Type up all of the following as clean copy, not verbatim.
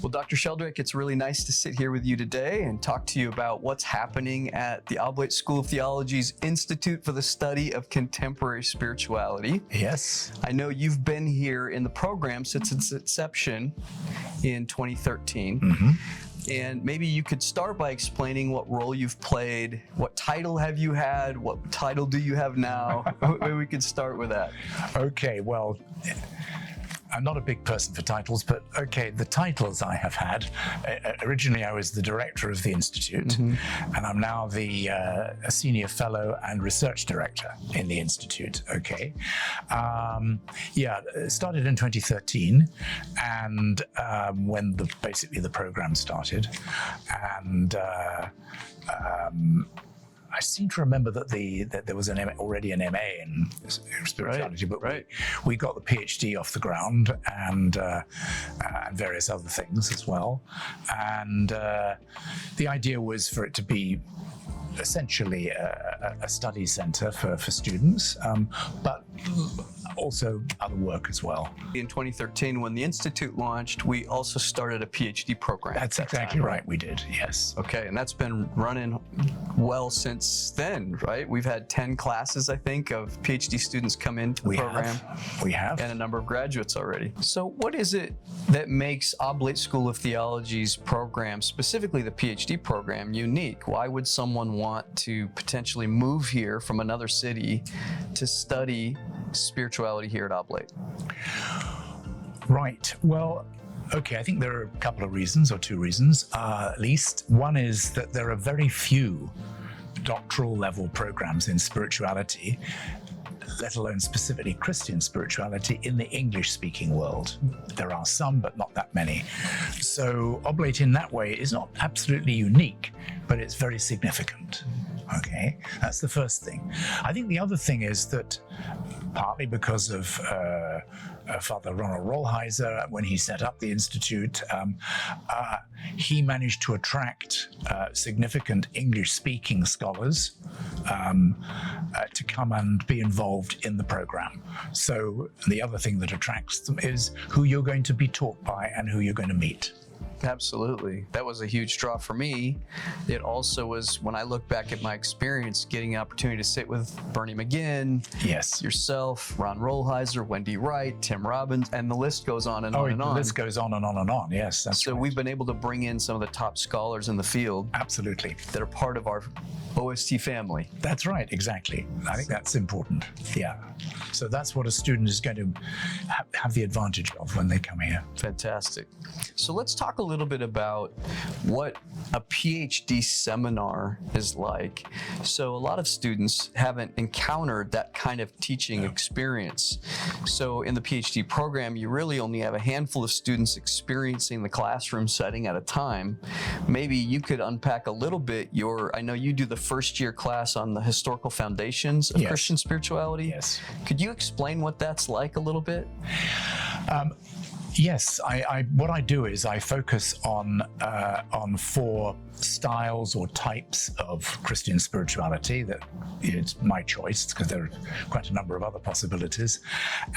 Well, Dr. Sheldrake, it's really nice to sit here with you today and talk to you about what's happening at the Oblate School of Theology's Institute for the Study of Contemporary Spirituality. Yes. I know you've been here in the program since its inception in 2013. Mm-hmm. And maybe you could start by explaining what role you've played, what title have you had, what title do you have now? Maybe we could start with that. Okay, well, I'm not a big person for titles, but okay, the titles I have had. Originally, I was the director of the Institute, and I'm now the senior fellow and research director in the Institute. Okay, it started in 2013, and when basically the program started, and I seem to remember that there was already an MA in spirituality, but we got the PhD off the ground and various other things as well. And the idea was for it to be essentially a study center for students, but also other work as well. In 2013, when the Institute launched, we also started a PhD program. That's exactly right, we did, yes. Okay, and that's been running well since then, right? We've had 10 classes, I think, of PhD students come into the program. We have. And a number of graduates already. So what is it that makes Oblate School of Theology's program, specifically the PhD program, unique? Why would someone want to potentially move here from another city to study spirituality here at Oblate? Right. Well, okay, I think there are a couple of reasons, or two reasons at least. One is that there are very few doctoral level programs in spirituality, let alone specifically Christian spirituality, in the English-speaking world. There are some, but not that many. So Oblate in that way is not absolutely unique, but it's very significant. Okay, that's the first thing. I think the other thing is that partly because of Father Ronald Rollheiser, when he set up the Institute, he managed to attract significant English-speaking scholars to come and be involved in the program. So the other thing that attracts them is who you're going to be taught by and who you're going to meet. Absolutely. That was a huge draw for me. It also was, when I look back at my experience, getting an opportunity to sit with Bernie McGinn, yes, yourself, Ron Rollheiser, Wendy Wright, Tim Robbins, and the list goes on and on and on. The list goes on and on and on, yes. That's so right. We've been able to bring in some of the top scholars in the field. Absolutely. That are part of our OST family. That's right, exactly. I think that's important, yeah. So that's what a student is going to have the advantage of when they come here. Fantastic. So let's talk a little bit about what a PhD seminar is like. So a lot of students haven't encountered that kind of teaching experience. So in the PhD program, you really only have a handful of students experiencing the classroom setting at a time. Maybe you could unpack a little bit I know you do the first year class on the historical foundations of Christian spirituality. Yes. Could you explain what that's like a little bit? Yes, what I do is I focus on 4 styles or types of Christian spirituality that it's my choice because there are quite a number of other possibilities,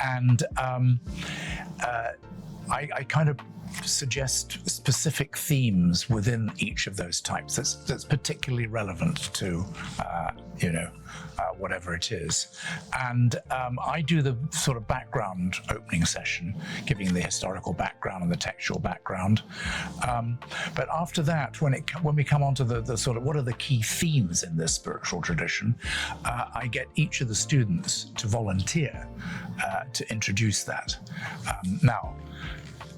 and I kind of suggest specific themes within each of those types that's particularly relevant to whatever it is. And I do the sort of background opening session, giving the historical background and the textual background. But after that, when we come on to the sort of what are the key themes in this spiritual tradition, I get each of the students to volunteer to introduce that. Now,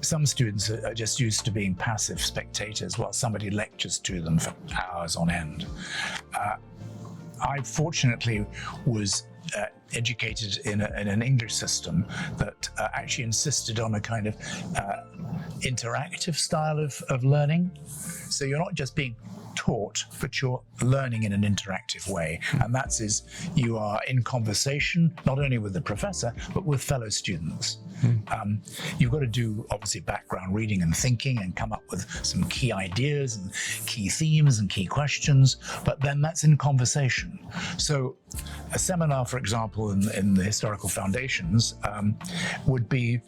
some students are just used to being passive spectators while somebody lectures to them for hours on end. I fortunately was educated in an English system that actually insisted on a kind of interactive style of learning. So you're not just being taught, but you're learning in an interactive way. And that is, you are in conversation, not only with the professor, but with fellow students. You've got to do obviously background reading and thinking and come up with some key ideas and key themes and key questions, but then that's in conversation. So a seminar, for example, in the historical foundations would be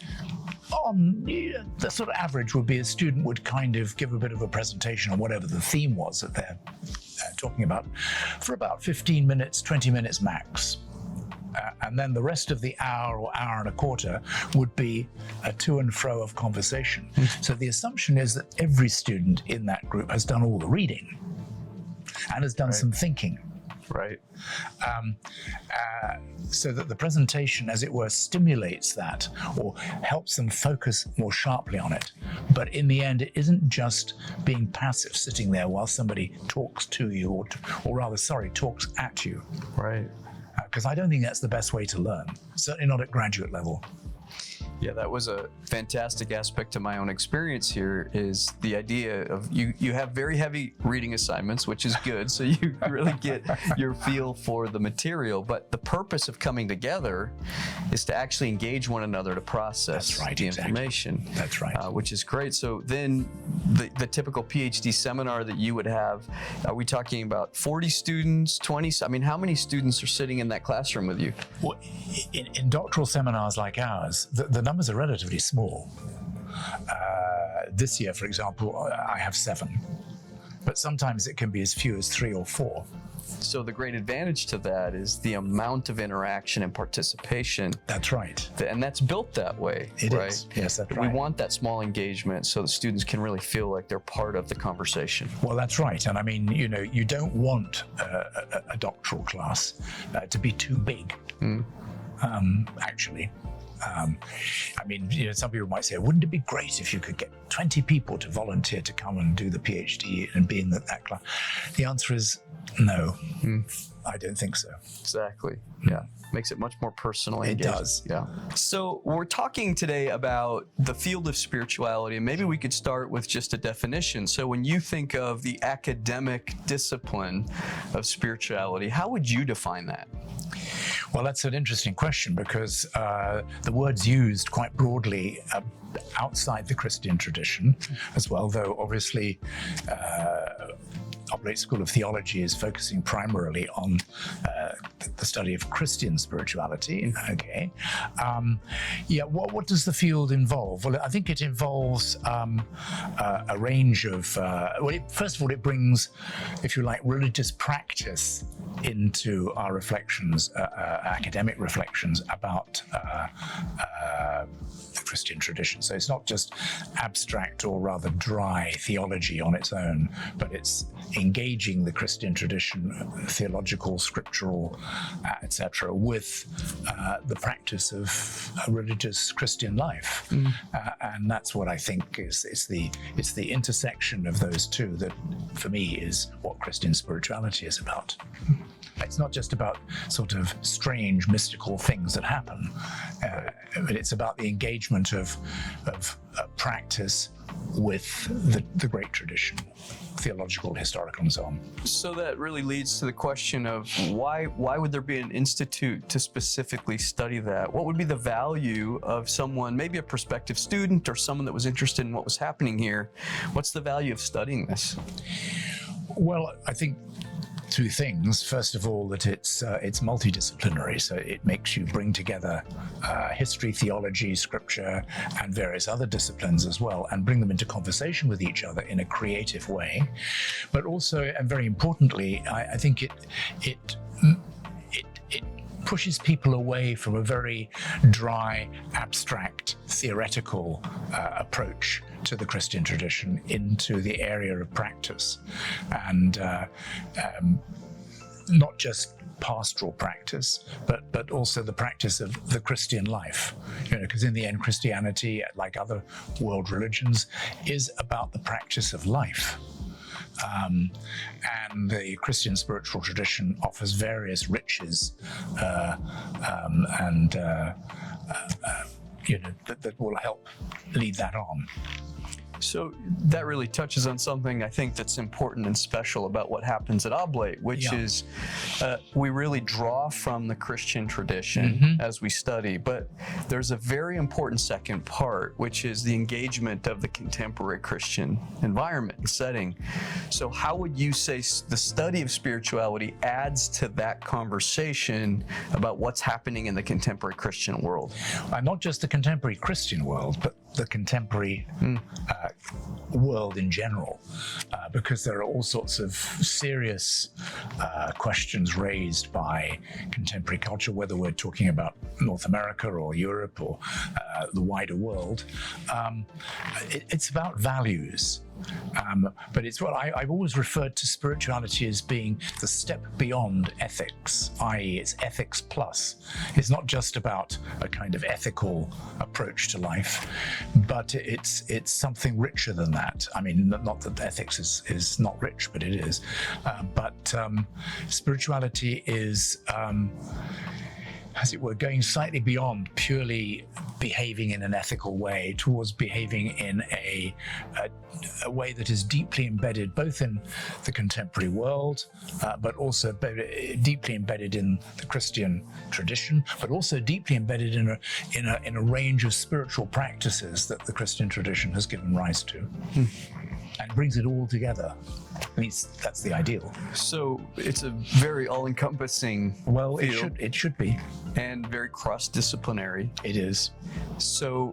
on the sort of average would be a student would kind of give a bit of a presentation on whatever the theme was that they're talking about for about 15 minutes, 20 minutes max. And then the rest of the hour or hour and a quarter would be a to and fro of conversation. So the assumption is that every student in that group has done all the reading and has done some thinking. Right. So that the presentation, as it were, stimulates that or helps them focus more sharply on it. But in the end, it isn't just being passive, sitting there while somebody talks to you, talks at you. Right. Because I don't think that's the best way to learn, certainly not at graduate level. Yeah, that was a fantastic aspect to my own experience here, is the idea of you have very heavy reading assignments, which is good, so you really get your feel for the material, but the purpose of coming together is to actually engage one another to process the information. That's right. Which is great. So then the typical PhD seminar that you would have, are we talking about 40 students, 20? I mean, how many students are sitting in that classroom with you? Well, in doctoral seminars like ours, the numbers are relatively small. This year, for example, I have 7, but sometimes it can be as few as 3 or 4. So the great advantage to that is the amount of interaction and participation. That's right. And that's built that way. It right? is. Yes, that's right. We want that small engagement so the students can really feel like they're part of the conversation. Well, that's right. And I mean, you don't want a doctoral class to be too big, actually. I mean, some people might say, wouldn't it be great if you could get 20 people to volunteer to come and do the PhD and be in that class? The answer is no. I don't think so. Exactly. Yeah. Makes it much more personal. It does. Yeah. So we're talking today about the field of spirituality, and maybe we could start with just a definition. So when you think of the academic discipline of spirituality, how would you define that? Well, that's an interesting question, because the word's used quite broadly outside the Christian tradition as well, though obviously Oblate School of Theology is focusing primarily on the study of Christian spirituality. Okay. What does the field involve? Well, I think it involves a range of, first of all, it brings, if you like, religious practice into our reflections, academic reflections about the Christian tradition. So it's not just abstract or rather dry theology on its own, but it's engaging the Christian tradition, theological, scriptural, etc., with the practice of a religious Christian life. And that's what I think it's the intersection of those two that, for me, is what Christian spirituality is about. It's not just about sort of strange mystical things that happen, but it's about the engagement of practice with the great tradition, theological, historical, and so on. So that really leads to the question of why would there be an institute to specifically study that? What would be the value of someone, maybe a prospective student or someone that was interested in what was happening here? What's the value of studying this? Well, I think 2 things. First of all, that it's multidisciplinary, so it makes you bring together history, theology, scripture, and various other disciplines as well, and bring them into conversation with each other in a creative way. But also, and very importantly, I think it pushes people away from a very dry, abstract, theoretical approach to the Christian tradition into the area of practice, and not just pastoral practice, but also the practice of the Christian life. Because in the end, Christianity, like other world religions, is about the practice of life. And the Christian spiritual tradition offers various riches that will help lead that on. So that really touches on something I think that's important and special about what happens at Oblate, which is we really draw from the Christian tradition as we study, but there's a very important second part, which is the engagement of the contemporary Christian environment and setting. So how would you say the study of spirituality adds to that conversation about what's happening in the contemporary Christian world? Not just the contemporary Christian world, but the contemporary world in general, because there are all sorts of serious questions raised by contemporary culture, whether we're talking about North America or Europe or the wider world. It's about values. But it's what I've always referred to spirituality as being the step beyond ethics, i.e. it's ethics plus. It's not just about a kind of ethical approach to life, but it's something richer than that. I mean, not that ethics is not rich, but it is. But spirituality is as it were, going slightly beyond purely behaving in an ethical way towards behaving in a way that is deeply embedded both in the contemporary world, but also deeply embedded in the Christian tradition, but also deeply embedded in a range of spiritual practices that the Christian tradition has given rise to. And brings it all together. At least that's the ideal. So it's a very all-encompassing field. It should be. And very cross-disciplinary. It is. So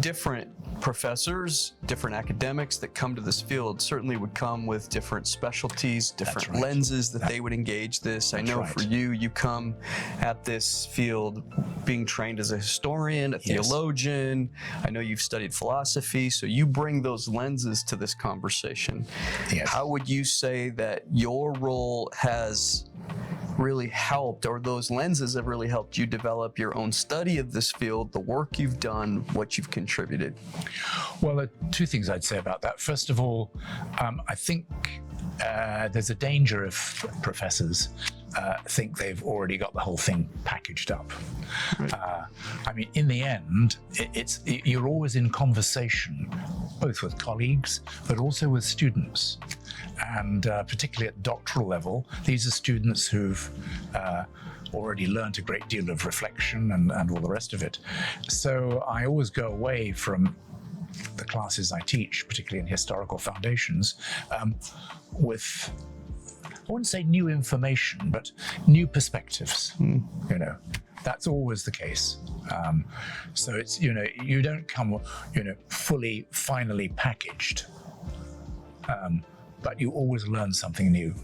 different professors, different academics that come to this field certainly would come with different specialties, different lenses that they would engage this. I know for you come at this field being trained as a historian, a theologian. I know you've studied philosophy, so you bring those lenses to this conversation. Yes. How would you say that your role has really helped, or those lenses have really helped you develop your own study of this field, the work you've done, what you've contributed? Well, two things I'd say about that. First of all, I think there's a danger if professors think they've already got the whole thing packaged up. I mean, in the end, you're always in conversation, both with colleagues, but also with students. And particularly at doctoral level, these are students who've already learned a great deal of reflection and all the rest of it. So I always go away from the classes I teach, particularly in historical foundations, with, I wouldn't say new information, but new perspectives. You know, that's always the case. So it's, you don't come, fully, finally packaged, but you always learn something new.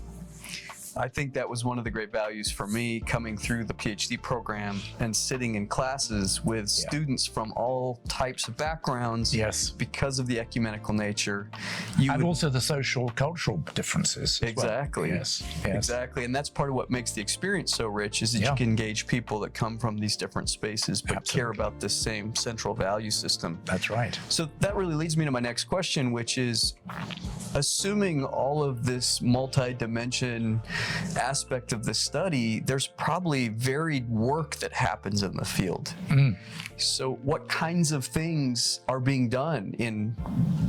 I think that was one of the great values for me coming through the PhD program and sitting in classes with students from all types of backgrounds. Yes. Because of the ecumenical nature. Also the social, cultural differences. Exactly. Yes. Exactly. And that's part of what makes the experience so rich, is that you can engage people that come from these different spaces but care about this same central value system. That's right. So that really leads me to my next question, which is, assuming all of this multi-dimension aspect of the study, there's probably varied work that happens in the field. So what kinds of things are being done in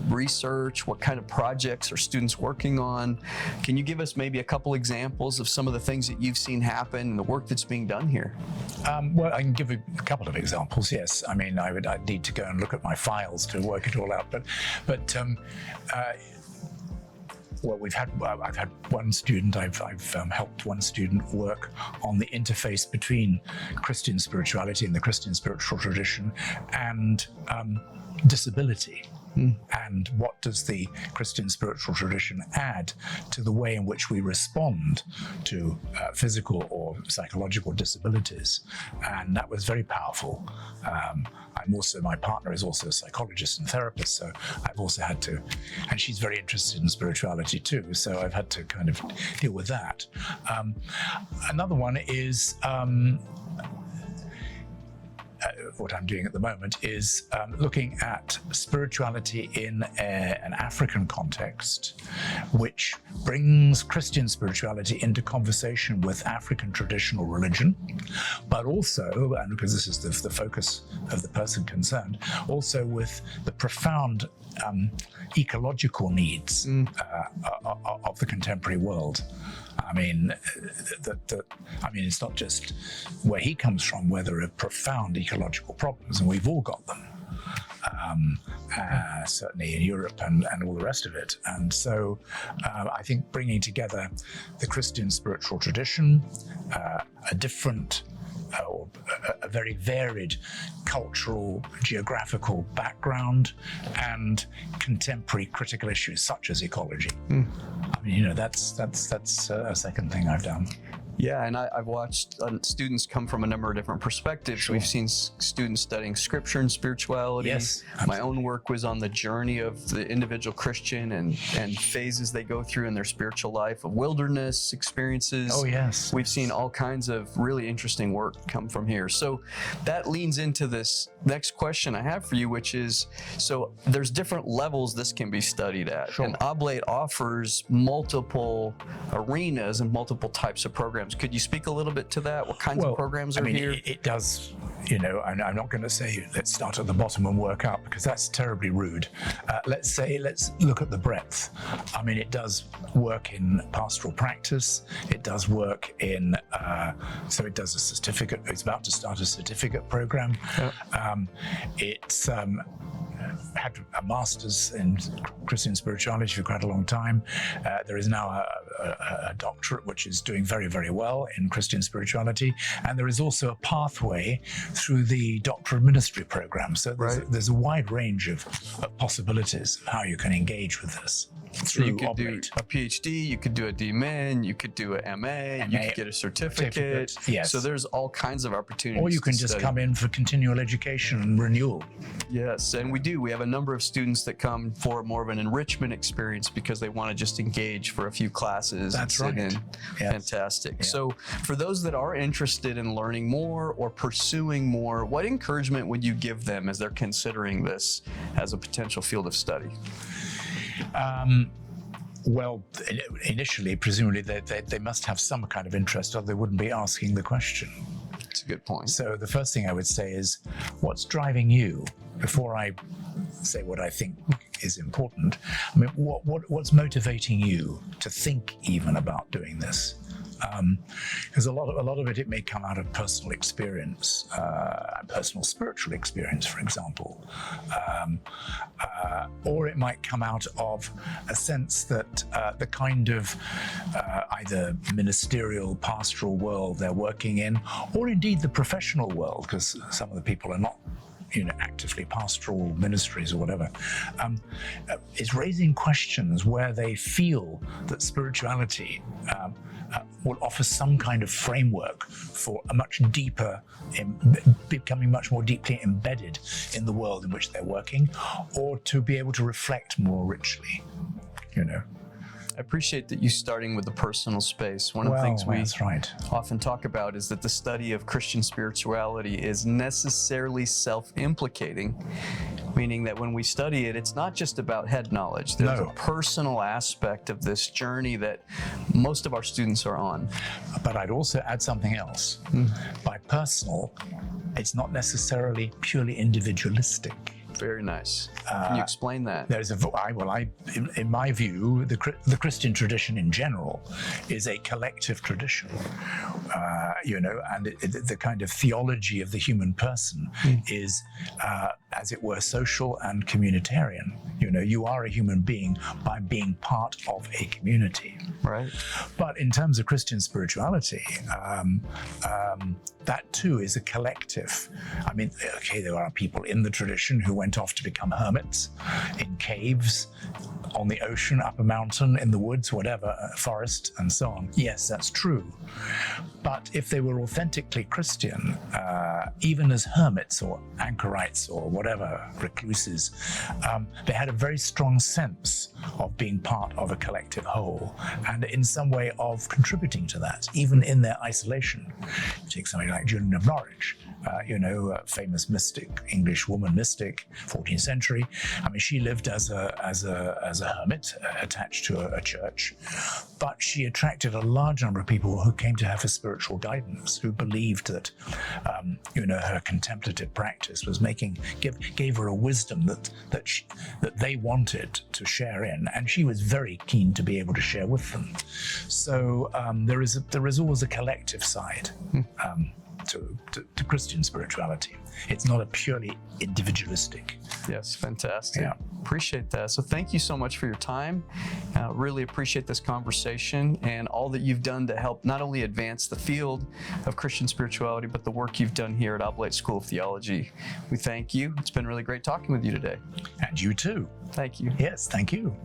research? What kind of projects are students working on? Can you give us maybe a couple examples of some of the things that you've seen happen and the work that's being done here? Well, I can give a couple of examples, yes. I mean, I'd need to go and look at my files to work it all out, but well, I've had one student, I've helped one student work on the interface between Christian spirituality and the Christian spiritual tradition and disability. And what does the Christian spiritual tradition add to the way in which we respond to physical or psychological disabilities? And that was very powerful. My partner is also a psychologist and therapist, so I've also had to, and she's very interested in spirituality too, so I've had to kind of deal with that. Another one is what I'm doing at the moment is looking at spirituality in an African context, which brings Christian spirituality into conversation with African traditional religion, but also, and because this is the focus of the person concerned, also with the profound ecological needs of the contemporary world. I mean, it's not just where he comes from, where there are profound ecological problems, and we've all got them. Certainly in Europe and all the rest of it. And so I think bringing together the Christian spiritual tradition, a different or a very varied cultural, geographical background, and contemporary critical issues such as ecology. I mean, that's a second thing I've done. Yeah, and I've watched students come from a number of different perspectives. Sure. We've seen students studying scripture and spirituality. Yes, my own work was on the journey of the individual Christian and phases they go through in their spiritual life, of wilderness experiences. Oh, yes. We've seen all kinds of really interesting work come from here. So that leans into this next question I have for you, which is, so there's different levels this can be studied at. Sure. And Oblate offers multiple arenas and multiple types of programs. Could you speak a little bit to that? What kinds of programs are here? It does, I'm not going to say let's start at the bottom and work up, because that's terribly rude. Let's look at the breadth. I mean, it does work in pastoral practice. It does work in, so it does a certificate. It's about to start a certificate program. It's had a master's in Christian spirituality for quite a long time. There is now a doctorate which is doing very, very well in Christian spirituality, and there is also a pathway through the Doctor of Ministry program. So there's a wide range of possibilities of how you can engage with this. So you could do a PhD, you could do a DMin, you could do a MA, you could get a certificate. Yes. So there's all kinds of opportunities. Or you can just come in for continual education and renewal. Yes, and we have a number of students that come for more of an enrichment experience because they want to just engage for a few classes. That's and sit right. in. Yes. Fantastic. Yeah. So for those that are interested in learning more or pursuing more, what encouragement would you give them as they're considering this as a potential field of study? Well, initially, presumably, they must have some kind of interest, or they wouldn't be asking the question. That's a good point. So the first thing I would say is, what's driving you? Before I say what I think is important, I mean, what's motivating you to think even about doing this? Because a lot of it may come out of personal experience, personal spiritual experience, for example, or it might come out of a sense that the kind of either ministerial, pastoral world they're working in, or indeed the professional world, because some of the people are not actively pastoral ministries or whatever, is raising questions where they feel that spirituality will offer some kind of framework for a much deeper, becoming much more deeply embedded in the world in which they're working, or to be able to reflect more richly, I appreciate that you starting with the personal space. One of the things we often talk about is that the study of Christian spirituality is necessarily self-implicating, meaning that when we study it, it's not just about head knowledge. There's a personal aspect of this journey that most of our students are on. But I'd also add something else. By personal, it's not necessarily purely individualistic. Very nice. Can you explain that? There's in my view, the Christian tradition in general is a collective tradition, and the kind of theology of the human person is, as it were, social and communitarian. You are a human being by being part of a community. Right. But in terms of Christian spirituality, that too is a collective. I mean, there are people in the tradition who went off to become hermits in caves, on the ocean, up a mountain, in the woods, whatever, forest, and so on. Yes, that's true. But if they were authentically Christian, even as hermits or anchorites or whatever, recluses, they had a very strong sense of being part of a collective whole and in some way of contributing to that, even in their isolation. Take somebody like Julian of Norwich, a famous mystic, English woman mystic, 14th century. I mean, she lived as a hermit attached to a church, but she attracted a large number of people who came to her for spiritual guidance, who believed that, her contemplative practice was gave her a wisdom that they wanted to share in, and she was very keen to be able to share with them. So there is always a collective side. To Christian spirituality. It's not a purely individualistic. Yes, fantastic. Yeah. Appreciate that. So thank you so much for your time. Really appreciate this conversation and all that you've done to help not only advance the field of Christian spirituality, but the work you've done here at Oblate School of Theology. We thank you. It's been really great talking with you today. And you too. Thank you. Yes, thank you.